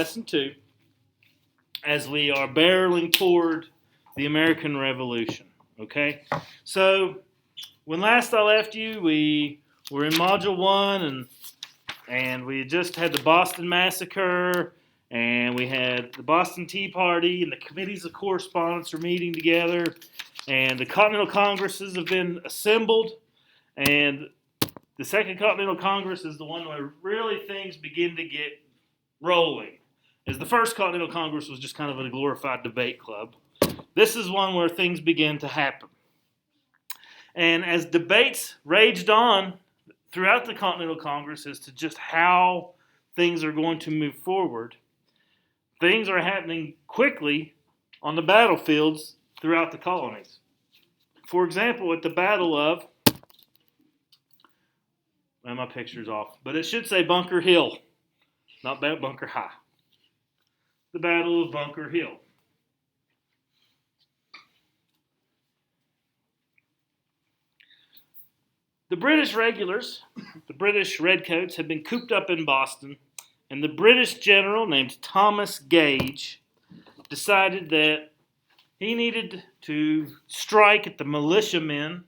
Lesson 2 as we are barreling toward the American Revolution. Okay? So, when last I left you, we were in Module 1 and we just had the Boston Massacre and we had the Boston Tea Party and the committees of correspondence are meeting together and the Continental Congresses have been assembled and the Second Continental Congress is the one where really things begin to get rolling. As the First Continental Congress was just kind of a glorified debate club. This is one where things begin to happen. And as debates raged on throughout the Continental Congress as to just how things are going to move forward, things are happening quickly on the battlefields throughout the colonies. For example, at the Battle of, well, my picture's off, but it should say Bunker Hill, not Bunker High. The Battle of Bunker Hill. The British regulars, the British redcoats, had been cooped up in Boston, and the British general named Thomas Gage decided that he needed to strike at the militiamen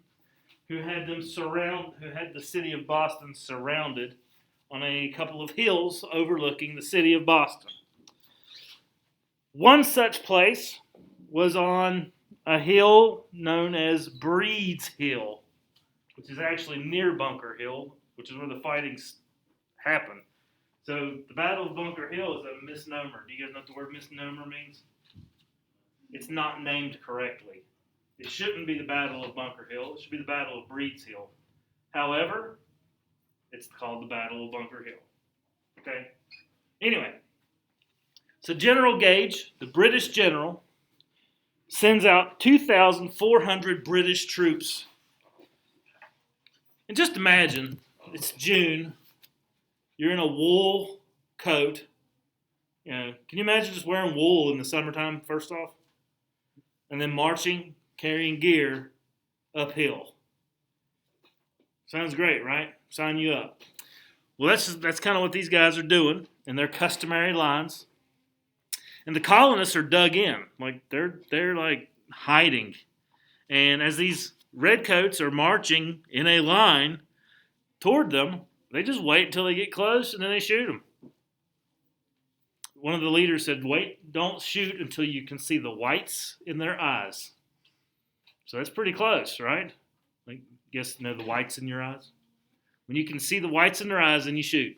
who had the city of Boston surrounded on a couple of hills overlooking the city of Boston. One such place was on a hill known as Breed's Hill, which is actually near Bunker Hill, which is where the fighting happened. So the Battle of Bunker Hill is a misnomer. Do you guys know what the word misnomer means? It's not named correctly. It shouldn't be the Battle of Bunker Hill. It should be the Battle of Breed's Hill. However, it's called the Battle of Bunker Hill. Okay? Anyway, so General Gage, the British general, sends out 2,400 British troops. And just imagine, it's June, you're in a wool coat. You know, can you imagine just wearing wool in the summertime, first off? And then marching, carrying gear uphill. Sounds great, right? Sign you up. Well, that's kind of what these guys are doing in their customary lines. And the colonists are dug in, like they're like hiding. And as these redcoats are marching in a line toward them, they just wait until they get close and then they shoot them. One of the leaders said, "Wait, don't shoot until you can see the whites in their eyes." So that's pretty close, right? Like, guess you know the whites in your eyes. When you can see the whites in their eyes, then you shoot.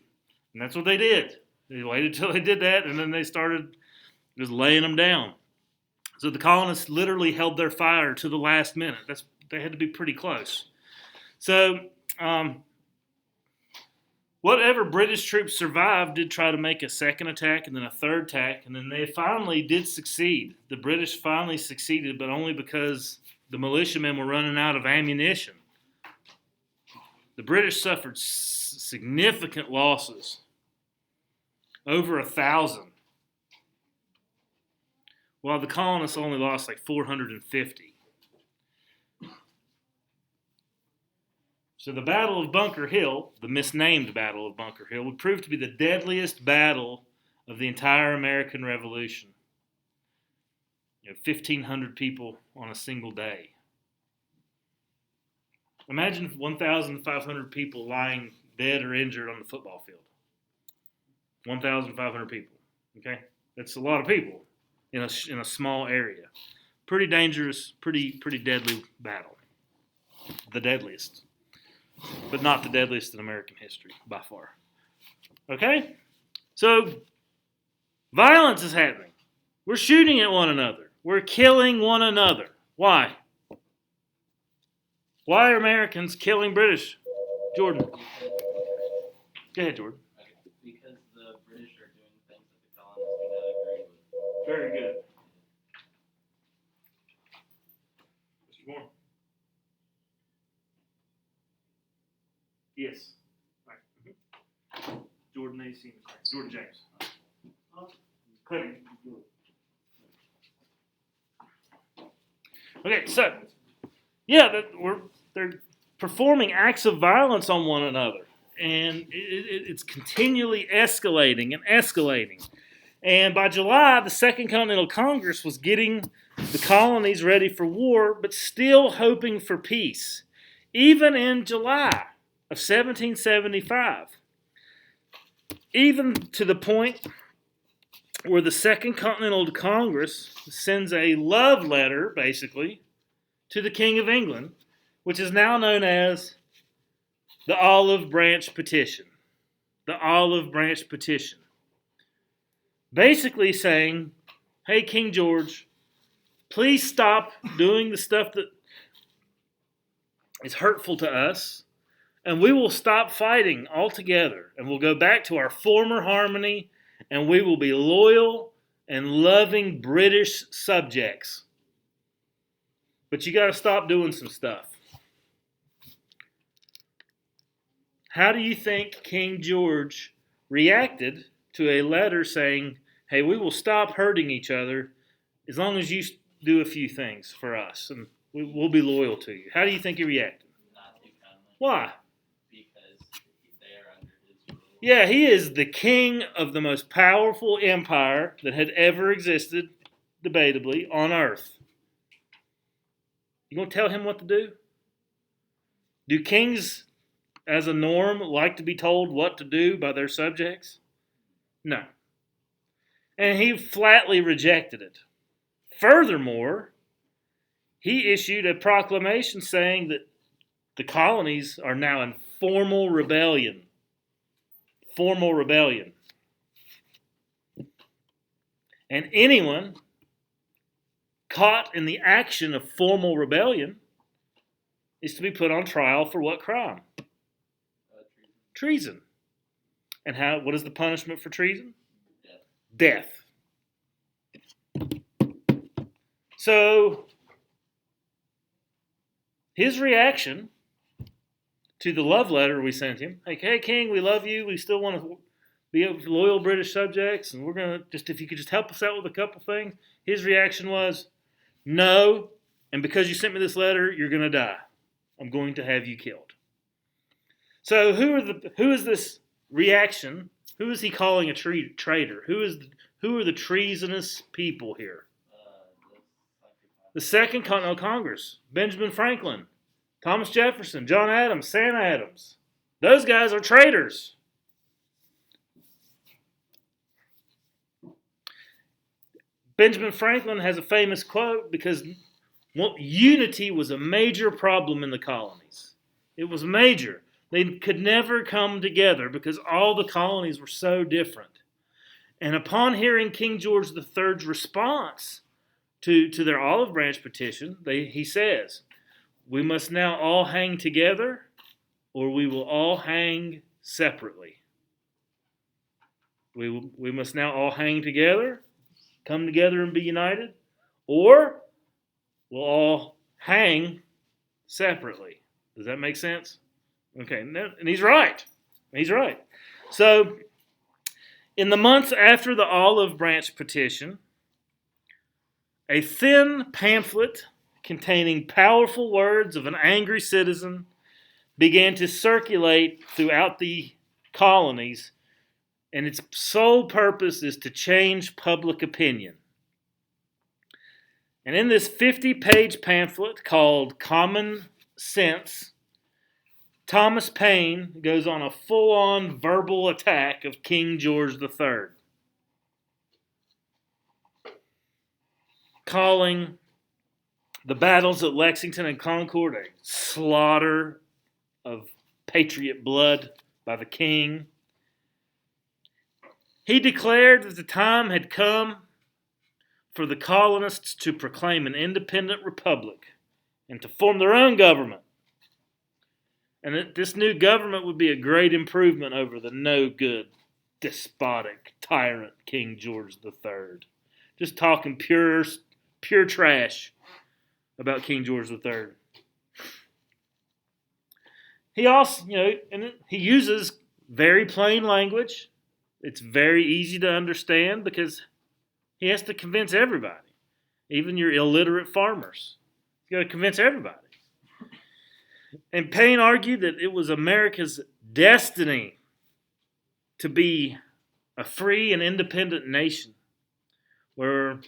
And that's what they did. They waited till they did that, and then they started just laying them down. So the colonists literally held their fire to the last minute. They had to be pretty close. So whatever British troops survived did try to make a second attack and then a third attack, and then they finally did succeed. The British finally succeeded, but only because the militiamen were running out of ammunition. The British suffered significant losses, over 1,000. While the colonists only lost like 450. So the Battle of Bunker Hill, the misnamed Battle of Bunker Hill, would prove to be the deadliest battle of the entire American Revolution. 1,500 people on a single day. Imagine 1,500 people lying dead or injured on the football field. 1,500 people. Okay? That's a lot of people in a small area. Pretty dangerous, pretty deadly battle. The deadliest. But not the deadliest in American history, by far. Okay? So, violence is happening. We're shooting at one another. We're killing one another. Why? Why are Americans killing British? Jordan. Go ahead, Jordan. Because the British are doing things that the colonists do not agree with. Very good. Mr. Moore. Yes. Right. Mm-hmm. Jordan A.C. Jordan James. Clear. Okay, so yeah, they're performing acts of violence on one another, and it's continually escalating and escalating. And by July, the Second Continental Congress was getting the colonies ready for war, but still hoping for peace, even in July of 1775. Even to the point where the Second Continental Congress sends a love letter, basically, to the King of England, which is now known as the Olive Branch Petition. The Olive Branch Petition. Basically saying, hey, King George, please stop doing the stuff that is hurtful to us, and we will stop fighting altogether, and we'll go back to our former harmony, and we will be loyal and loving British subjects. But you got to stop doing some stuff. How do you think King George reacted to a letter saying, hey, we will stop hurting each other as long as you do a few things for us, and we'll be loyal to you? How do you think he reacted? Not too kindly. Why? Because they are under his rule. Yeah, he is the king of the most powerful empire that had ever existed, debatably, on earth. You going to tell him what to do? Do kings, as a norm, like to be told what to do by their subjects? No. And he flatly rejected it. Furthermore, he issued a proclamation saying that the colonies are now in formal rebellion. Formal rebellion. And anyone caught in the action of formal rebellion is to be put on trial for what crime? Treason. And what is the punishment for treason? Death. So, his reaction to the love letter we sent him, like, hey, King, we love you. We still want to be loyal British subjects, and we're going to if you could just help us out with a couple things. His reaction was, no, and because you sent me this letter, you're going to die. I'm going to have you killed. So who is this reaction? Who is he calling a traitor? Who are the treasonous people here? The Second Continental Congress. Benjamin Franklin, Thomas Jefferson, John Adams, Sam Adams. Those guys are traitors. Benjamin Franklin has a famous quote because unity was a major problem in the colonies. It was major. They could never come together because all the colonies were so different. And upon hearing King George III's response to their olive branch petition, he says, we must now all hang together or we will all hang separately. We must now all hang together, come together and be united, or we'll all hang separately. Does that make sense? Okay, and he's right. He's right. So, in the months after the olive branch petition, a thin pamphlet containing powerful words of an angry citizen began to circulate throughout the colonies, and its sole purpose is to change public opinion. And in this 50-page pamphlet called Common Sense, Thomas Paine goes on a full-on verbal attack of King George III, calling the battles at Lexington and Concord a slaughter of patriot blood by the king. He declared that the time had come for the colonists to proclaim an independent republic and to form their own government. And that this new government would be a great improvement over the no-good, despotic tyrant King George III. Just talking pure trash about King George III. He also, he uses very plain language. It's very easy to understand because he has to convince everybody, even your illiterate farmers. He's got to convince everybody. And Paine argued that it was America's destiny to be a free and independent nation. where,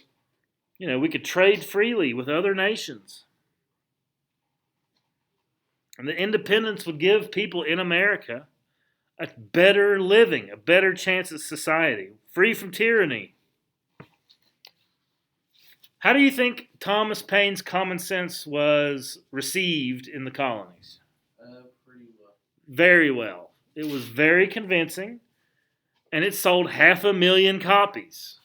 we could trade freely with other nations. And the independence would give people in America a better living, a better chance at society, free from tyranny. How do you think Thomas Paine's common sense was received in the colonies? Pretty well. Very well. It was very convincing, and it sold 500,000 copies.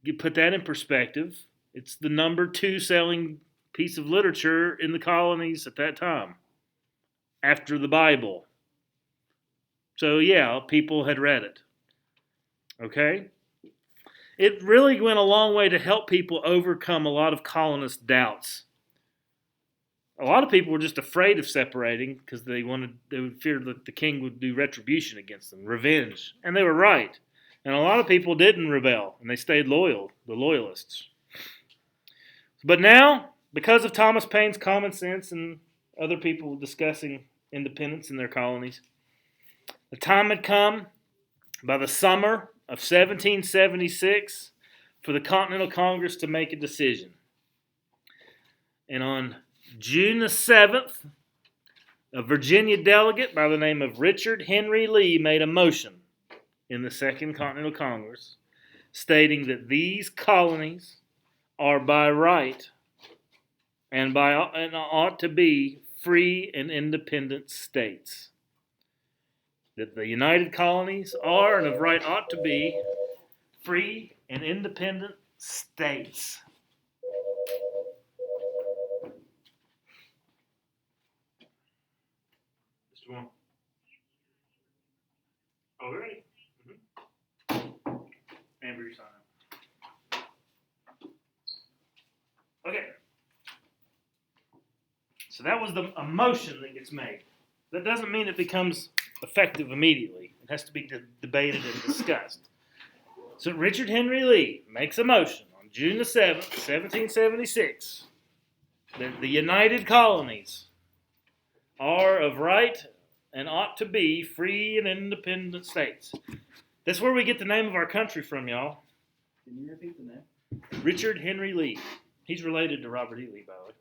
You put that in perspective, it's the number 2 selling piece of literature in the colonies at that time, after the Bible. So yeah, people had read it. Okay? It really went a long way to help people overcome a lot of colonist doubts. A lot of people were just afraid of separating because they would fear that the king would do retribution against them, revenge. And they were right. And a lot of people didn't rebel, and they stayed loyal, the loyalists. But now, because of Thomas Paine's common sense and other people discussing independence in their colonies, the time had come by the summer of 1776 for the Continental Congress to make a decision. And on June the 7th, a Virginia delegate by the name of Richard Henry Lee made a motion in the Second Continental Congress stating that these colonies are by right and ought to be free and independent states. That the United Colonies are and of right ought to be free and independent states. Mr. Wong. Oh, we're ready. Amber, you sign up. Okay. So that was a motion that gets made. That doesn't mean it becomes effective immediately. It has to be debated and discussed. So Richard Henry Lee makes a motion on June the 7th, 1776, that the United Colonies are of right and ought to be free and independent states. That's where we get the name of our country from, y'all. Can you repeat the name? Richard Henry Lee. He's related to Robert E. Lee, by the way.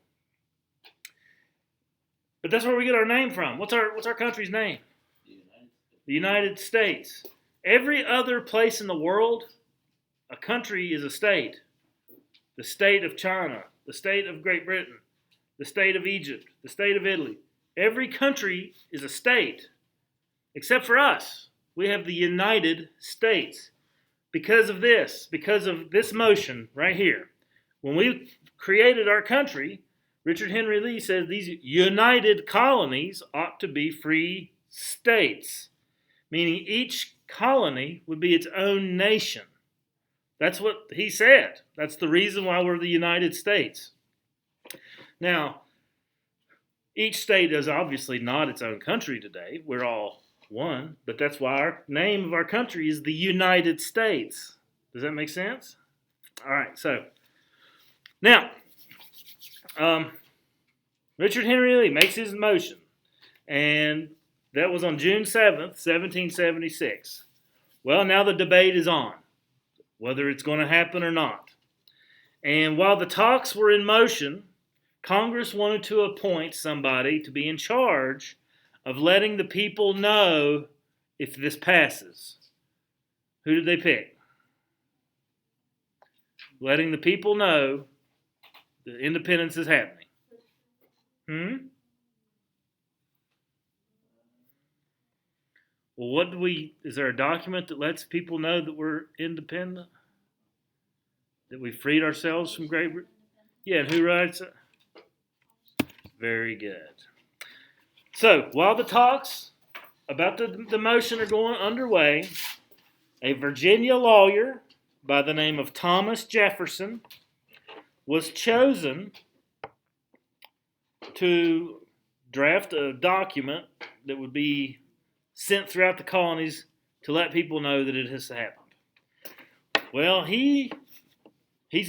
But that's where we get our name from. What's our country's name? The United States. Every other place in the world, a country is a state. The state of China, the state of Great Britain, the state of Egypt, the state of Italy. Every country is a state, except for us. We have the United States. Because of this motion right here, when we created our country, Richard Henry Lee says these United Colonies ought to be free states, meaning each colony would be its own nation. That's what he said. That's the reason why we're the United States. Now, each state is obviously not its own country today. We're all one, but that's why our name of our country is the United States. Does that make sense? All right, so now, Richard Henry Lee makes his motion, and that was on June 7th, 1776. Well, now the debate is on, whether it's going to happen or not. And while the talks were in motion, Congress wanted to appoint somebody to be in charge of letting the people know if this passes. Who did they pick? Letting the people know the independence is happening. Well, is there a document that lets people know that we're independent? That we freed ourselves from Great Britain? Yeah, and who writes it? Very good. So, while the talks about the motion are going underway, a Virginia lawyer by the name of Thomas Jefferson was chosen to draft a document that would be sent throughout the colonies to let people know that it has happened. Well, he's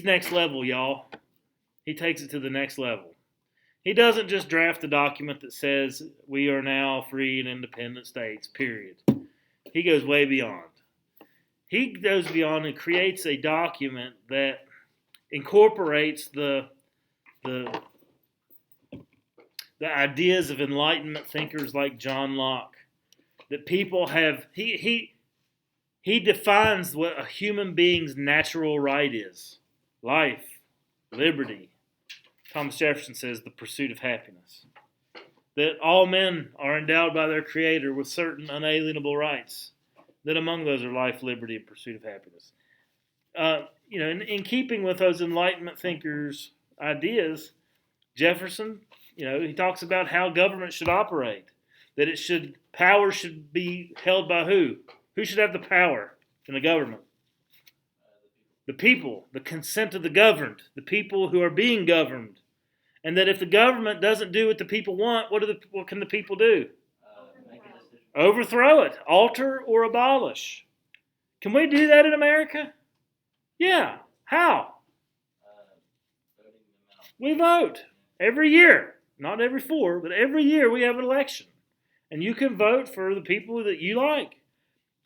next level, y'all. He takes it to the next level. He doesn't just draft a document that says we are now free and independent states, period. He goes way beyond. he goes beyond and creates a document that incorporates the ideas of Enlightenment thinkers like John Locke. That people have he defines what a human being's natural right is: life, liberty. Thomas Jefferson says the pursuit of happiness. That all men are endowed by their Creator with certain unalienable rights. That among those are life, liberty, and pursuit of happiness. In keeping with those Enlightenment thinkers' ideas, Jefferson, he talks about how government should operate. That power should be held by who? Who should have the power in the government? The people, the consent of the governed, the people who are being governed. And that if the government doesn't do what the people want, what can the people do? Make a decision. Overthrow it, alter or abolish. Can we do that in America? Yeah. How? Voting them out. We vote every year. Not every 4, but every year we have an election. And you can vote for the people that you like.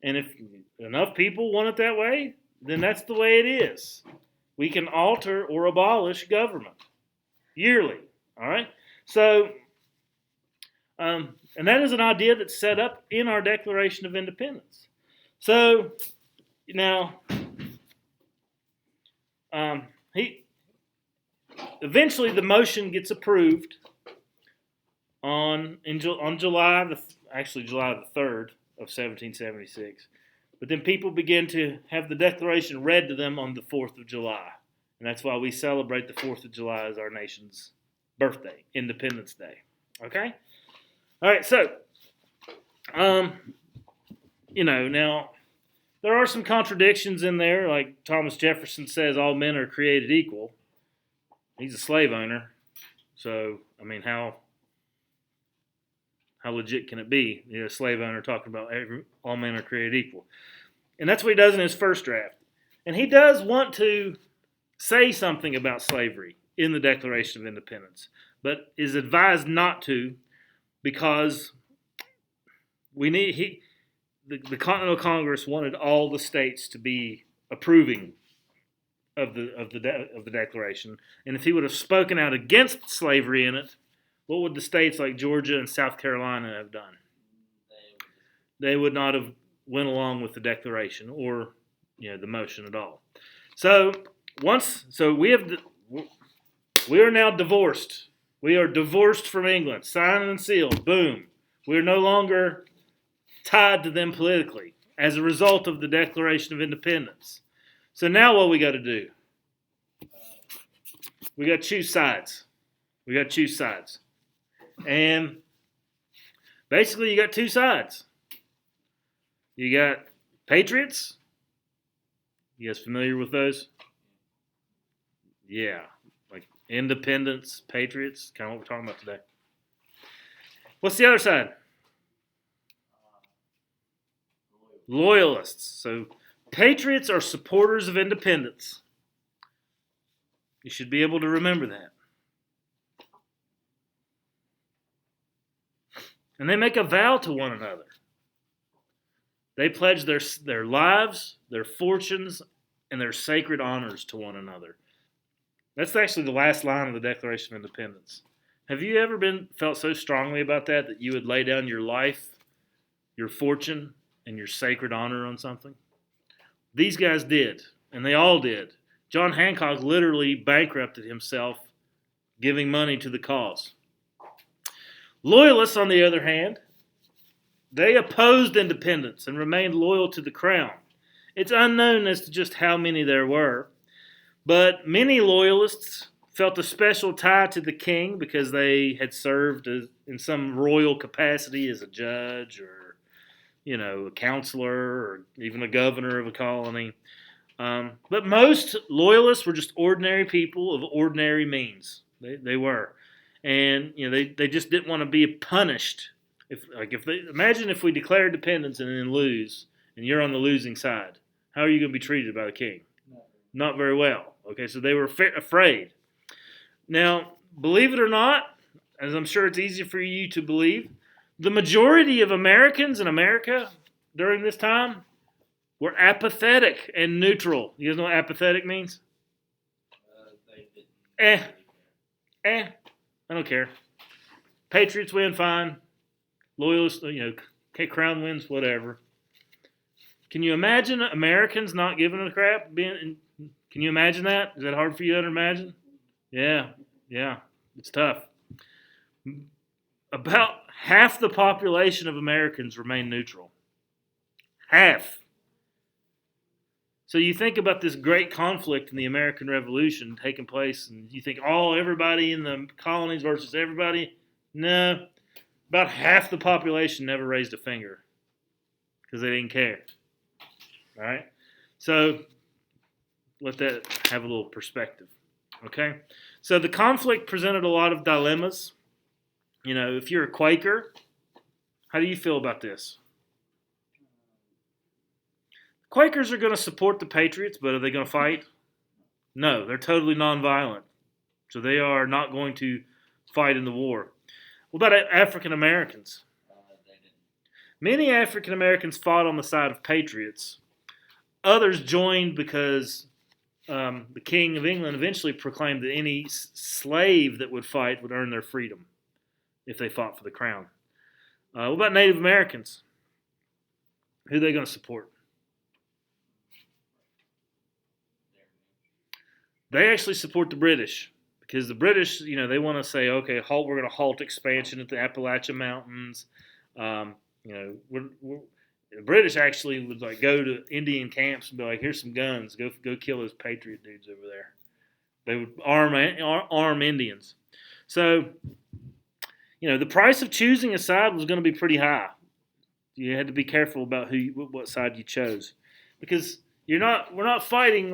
And if enough people want it that way, then that's the way it is. We can alter or abolish government yearly. All right? So, and that is an idea that's set up in our Declaration of Independence. So, now, eventually the motion gets approved on July the 3rd of 1776. But then people begin to have the Declaration read to them on the 4th of July. And that's why we celebrate the 4th of July as our nation's birthday, Independence Day. Okay? All right, so, now, there are some contradictions in there. Like Thomas Jefferson says all men are created equal. He's a slave owner. So, how legit can it be? A slave owner talking about all men are created equal. And that's what he does in his first draft. And he does want to say something about slavery in the Declaration of Independence, but is advised not to because the Continental Congress wanted all the states to be approving of the Declaration. And if he would have spoken out against slavery in it, what would the states like Georgia and South Carolina have done? They would not have went along with the Declaration or the motion at all. So we are now divorced. We are divorced from England, signed and sealed. Boom. We are no longer tied to them politically as a result of the Declaration of Independence. So now what we got to do? We got to choose sides. And basically you got two sides. You got patriots. You guys familiar with those? Yeah, like independents, patriots, kind of what we're talking about today. What's the other side? Loyalists. So patriots are supporters of independence. You should be able to remember that. And they make a vow to one another. They pledge their lives, their fortunes, and their sacred honors to one another. That's actually the last line of the Declaration of Independence. Have you ever felt so strongly about that you would lay down your life, your fortune, and your sacred honor on something? These guys did, and they all did. John Hancock literally bankrupted himself giving money to the cause. Loyalists, on the other hand, they opposed independence and remained loyal to the crown. It's unknown as to just how many there were, but many loyalists felt a special tie to the king because they had served in some royal capacity as a judge or, a counselor or even a governor of a colony. But most loyalists were just ordinary people of ordinary means. They were. And, they just didn't want to be punished. Imagine if we declare independence and then lose, and you're on the losing side. How are you going to be treated by the king? Not very well. Okay, so they were afraid. Now, believe it or not, as I'm sure it's easy for you to believe, the majority of Americans in America during this time We're apathetic and neutral. You guys know what apathetic means? They didn't Eh. really care. I don't care. Patriots win, fine. Loyalists, Crown wins, whatever. Can you imagine Americans not giving a crap? Can you imagine that? Is that hard for you to imagine? Yeah, it's tough. About half the population of Americans remain neutral. Half. So you think about this great conflict in the American Revolution taking place, and you think, everybody in the colonies versus everybody. No, about half the population never raised a finger because they didn't care. All right? So let that have a little perspective. Okay? So the conflict presented a lot of dilemmas. If you're a Quaker, how do you feel about this? Quakers are going to support the Patriots, but are they going to fight? No, they're totally nonviolent. So they are not going to fight in the war. What about African Americans? They didn't. Many African Americans fought on the side of patriots. Others joined because the King of England eventually proclaimed that any slave that would fight would earn their freedom if they fought for the crown. What about Native Americans? Who are they going to support? They actually support the British because the British, they want to say, okay, we're going to halt expansion at the Appalachian Mountains. The British actually would go to Indian camps and be like, here's some guns, go kill those patriot dudes over there. They would arm Indians. So, the price of choosing a side was going to be pretty high. You had to be careful about what side you chose, because we're not fighting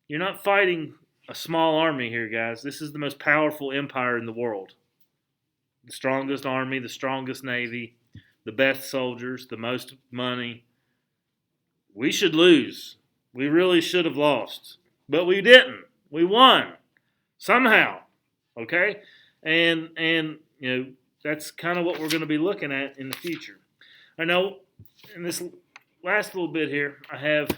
You're not fighting a small army here, guys. This is the most powerful empire in the world. The strongest army, the strongest navy, the best soldiers, the most money. We should lose. We really should have lost. But we didn't. We won. Somehow. Okay? And that's kind of what we're going to be looking at in the future. I know in this last little bit here, I have...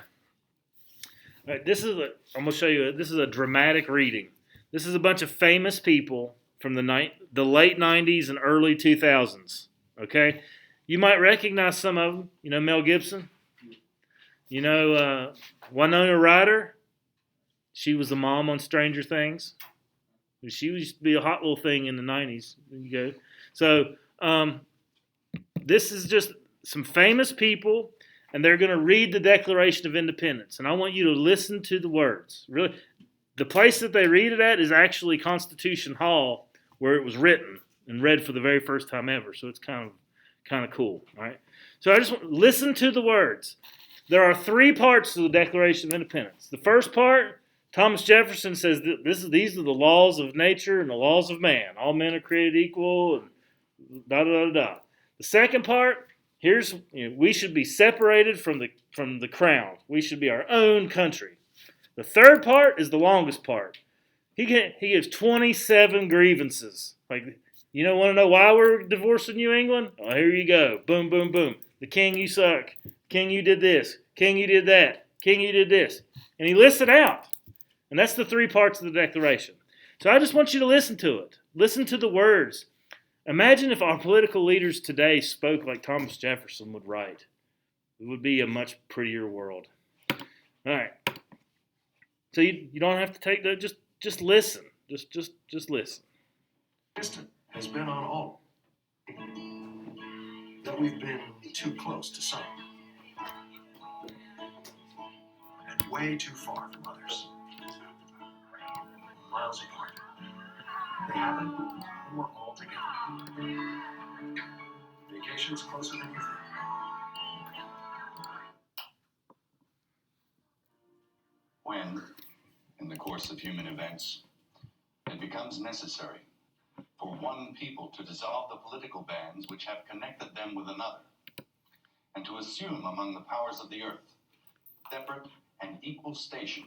All right, I'm going to show you, this is a dramatic reading. This is a bunch of famous people from the late 90s and early 2000s, okay? You might recognize some of them. Mel Gibson? Winona Ryder? She was the mom on Stranger Things. She used to be a hot little thing in the 90s. There you go. So this is just some famous people, and they're going to read the Declaration of Independence. And I want you to listen to the words. Really, the place that they read it at is actually Constitution Hall, where it was written and read for the very first time ever. So it's kind of cool. All right. So I just want listen to the words. There are three parts to the Declaration of Independence. The first part, Thomas Jefferson says these are the laws of nature and the laws of man. All men are created equal. And da da da da. The second part. We should be separated from the crown. We should be our own country. The third part is the longest part. He gives 27 grievances. Want to know why we're divorcing you, England? Oh, here you go. Boom, boom, boom. The king, you suck. King, you did this. King, you did that. King, you did this. And he lists it out. And that's the three parts of the Declaration. So I just want you to listen to it. Listen to the words. Imagine if our political leaders today spoke like Thomas Jefferson would write. It would be a much prettier world. All right. So you don't have to take that. Just listen. Just listen. Has been on all that we've been too close to some and way too far from others. Miles apart. They haven't, and we're all together. Vacation's closer than you think. When, in the course of human events, it becomes necessary for one people to dissolve the political bands which have connected them with another, and to assume among the powers of the earth separate and equal station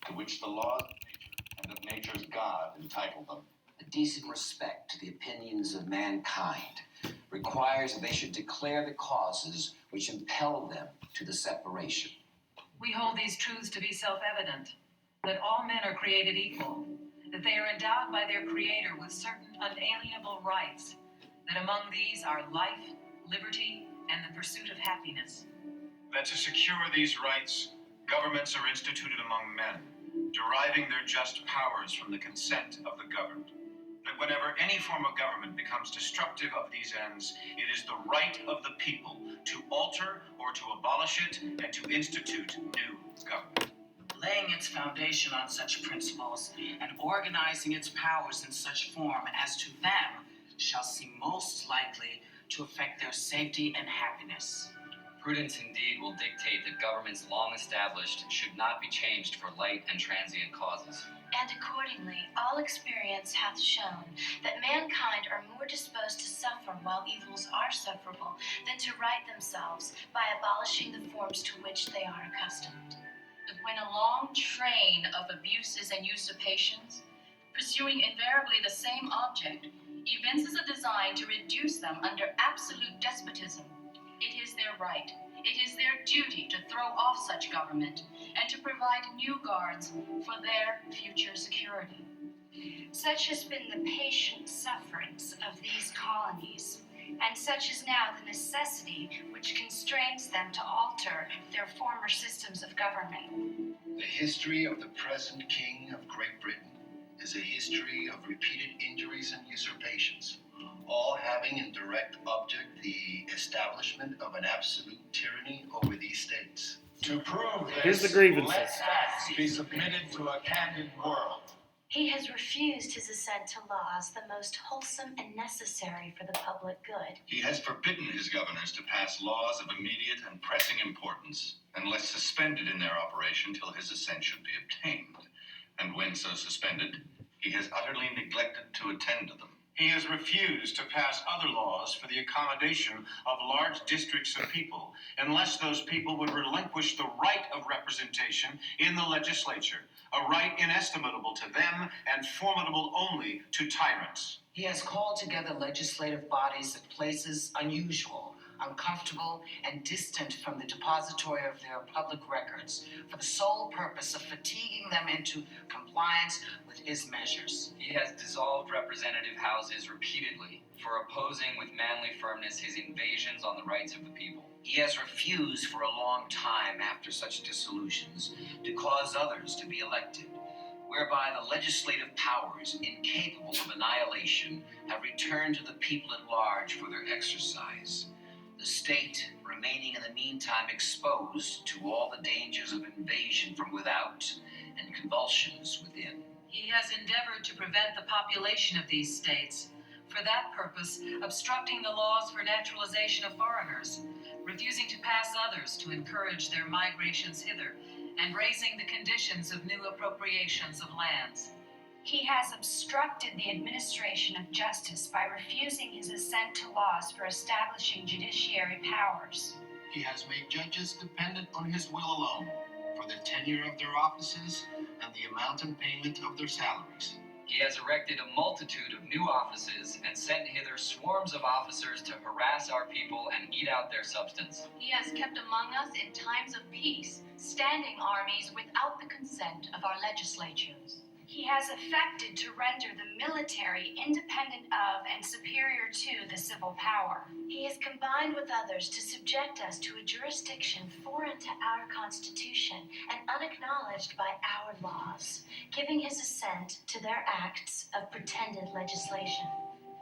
to which the laws of nature and of nature's God entitle them. A decent respect to the opinions of mankind, requires that they should declare the causes which impel them to the separation. We hold these truths to be self-evident, that all men are created equal, that they are endowed by their Creator with certain unalienable rights, that among these are life, liberty, and the pursuit of happiness. That to secure these rights, governments are instituted among men, deriving their just powers from the consent of the governed. That whenever any form of government becomes destructive of these ends, it is the right of the people to alter or to abolish it and to institute new government. Laying its foundation on such principles and organizing its powers in such form as to them shall seem most likely to affect their safety and happiness. Prudence indeed will dictate that governments long established should not be changed for light and transient causes. And accordingly, all experience hath shown that mankind are more disposed to suffer while evils are sufferable than to right themselves by abolishing the forms to which they are accustomed. That when a long train of abuses and usurpations, pursuing invariably the same object, evinces a design to reduce them under absolute despotism, it is their right, it is their duty to throw off such government and to provide new guards for their future security. Such has been the patient sufferance of these colonies, and such is now the necessity which constrains them to alter their former systems of government. The history of the present King of Great Britain is a history of repeated injuries and usurpations, all having in direct object the establishment of an absolute tyranny over these states. To prove this, Here's the grievances. let facts be submitted to a candid world. He has refused his assent to laws the most wholesome and necessary for the public good. He has forbidden his governors to pass laws of immediate and pressing importance unless suspended in their operation till his assent should be obtained. And when so suspended, he has utterly neglected to attend to them. He has refused to pass other laws for the accommodation of large districts of people, unless those people would relinquish the right of representation in the legislature, a right inestimable to them and formidable only to tyrants. He has called together legislative bodies at places unusual, uncomfortable, and distant from the depository of their public records for the sole purpose of fatiguing them into compliance with his measures. He has dissolved representative houses repeatedly for opposing with manly firmness his invasions on the rights of the people. He has refused for a long time after such dissolutions to cause others to be elected, whereby the legislative powers, incapable of annihilation, have returned to the people at large for their exercise. The state remaining in the meantime exposed to all the dangers of invasion from without and convulsions within. He has endeavored to prevent the population of these states, for that purpose obstructing the laws for naturalization of foreigners, refusing to pass others to encourage their migrations hither, and raising the conditions of new appropriations of lands. He has obstructed the administration of justice by refusing his assent to laws for establishing judiciary powers. He has made judges dependent on his will alone for the tenure of their offices and the amount and payment of their salaries. He has erected a multitude of new offices and sent hither swarms of officers to harass our people and eat out their substance. He has kept among us in times of peace standing armies without the consent of our legislatures. He has affected to render the military independent of and superior to the civil power. He has combined with others to subject us to a jurisdiction foreign to our Constitution and unacknowledged by our laws, giving his assent to their acts of pretended legislation.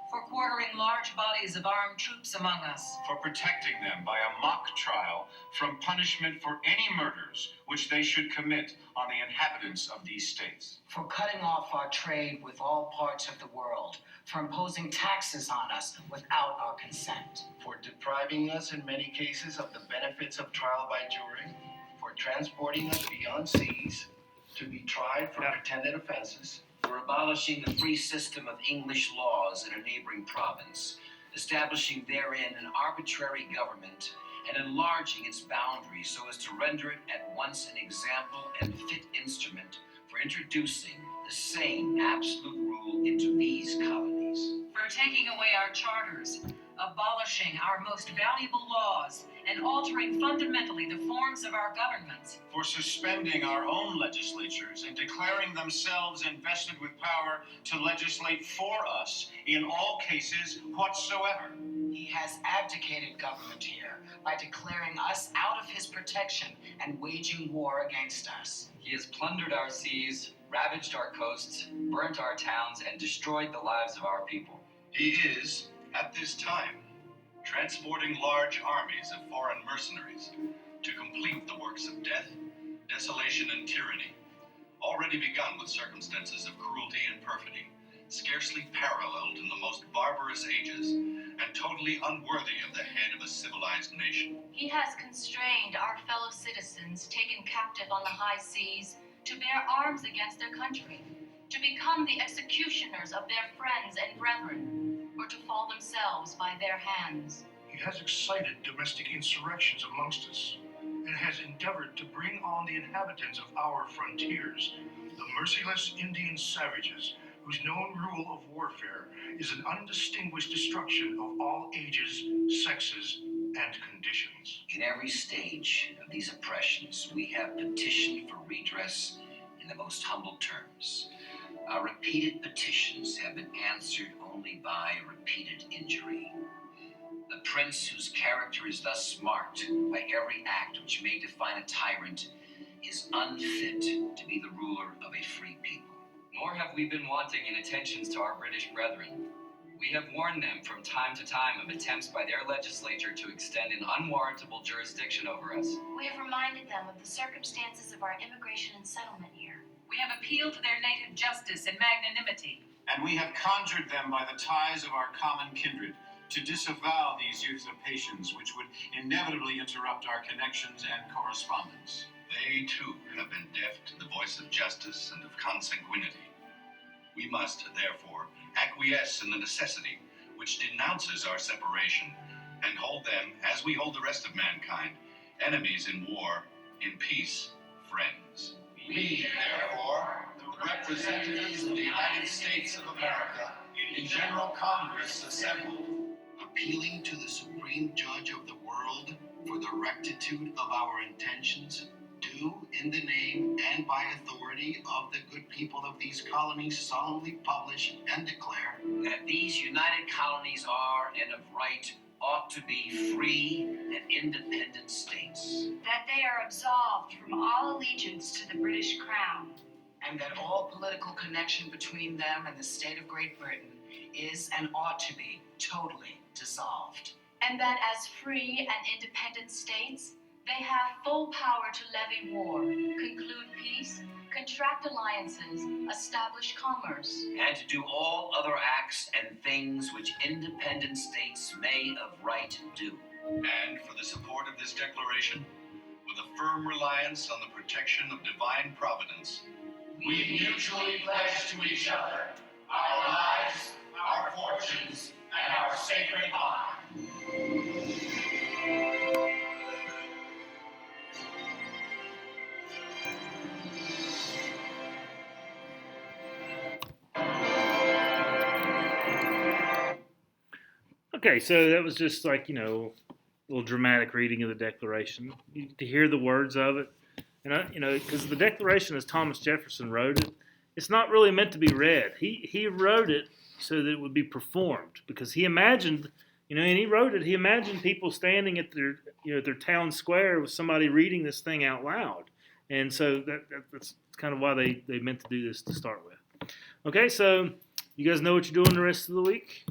For quartering large bodies of armed troops among us, For protecting them by a mock trial from punishment for any murders which they should commit on the inhabitants of these states. For cutting off our trade with all parts of the world, for imposing taxes on us without our consent. For depriving us in many cases of the benefits of trial by jury, for transporting us beyond seas to be tried for pretended offenses, For abolishing the free system of English laws in a neighboring province, establishing therein an arbitrary government, and enlarging its boundaries so as to render it at once an example and fit instrument for introducing the same absolute rule into these colonies. for taking away our charters, abolishing our most valuable laws and altering fundamentally the forms of our governments. For suspending our own legislatures and declaring themselves invested with power to legislate for us in all cases whatsoever. He has abdicated government here by declaring us out of his protection and waging war against us. He has plundered our seas, ravaged our coasts, burnt our towns, and destroyed the lives of our people. He is, at this time, transporting large armies of foreign mercenaries to complete the works of death, desolation, and tyranny, already begun with circumstances of cruelty and perfidy, scarcely paralleled in the most barbarous ages, and totally unworthy of the head of a civilized nation. He has constrained our fellow citizens taken captive on the high seas to bear arms against their country, to become the executioners of their friends and brethren, or to fall themselves by their hands. He has excited domestic insurrections amongst us, and has endeavored to bring on the inhabitants of our frontiers, the merciless Indian savages, whose known rule of warfare is an undistinguished destruction of all ages, sexes, and conditions. In every stage of these oppressions, we have petitioned for redress in the most humble terms. Our repeated petitions have been answered only by repeated injury. The prince whose character is thus marked by every act which may define a tyrant is unfit to be the ruler of a free people. Nor have we been wanting in attentions to our British brethren. We have warned them from time to time of attempts by their legislature to extend an unwarrantable jurisdiction over us. We have reminded them of the circumstances of our immigration and settlement here. We have appealed to their native justice and magnanimity. And we have conjured them by the ties of our common kindred to disavow these usurpations which would inevitably interrupt our connections and correspondence. They, too, have been deaf to the voice of justice and of consanguinity. We must, therefore, acquiesce in the necessity which denounces our separation, and hold them, as we hold the rest of mankind, enemies in war, in peace, friends. We, therefore, the representatives of the United States of America, in General Congress assembled, appealing to the Supreme Judge of the world for the rectitude of our intentions, do, in the name and by authority of the good people of these colonies, solemnly publish and declare That these united colonies are, and of right, ought to be free and independent states. That they are absolved from all allegiance to the British Crown. And that all political connection between them and the state of Great Britain is and ought to be totally dissolved. And that as free and independent states, they have full power to levy war, conclude peace, contract alliances, establish commerce, And to do all other acts and things which independent states may of right do. And for the support of this declaration, with a firm reliance on the protection of divine providence, we mutually pledge to each other our lives, our fortunes, and our sacred honor. Okay, so that was just like, a little dramatic reading of the Declaration. To hear the words of it, and because the Declaration, as Thomas Jefferson wrote it, it's not really meant to be read. He wrote it so that it would be performed, because he imagined, and he wrote it. He imagined people standing at their town square with somebody reading this thing out loud, and so that's kind of why they meant to do this to start with. Okay, so you guys know what you're doing the rest of the week.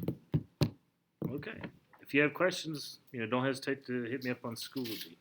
Okay. If you have questions, don't hesitate to hit me up on Schoology.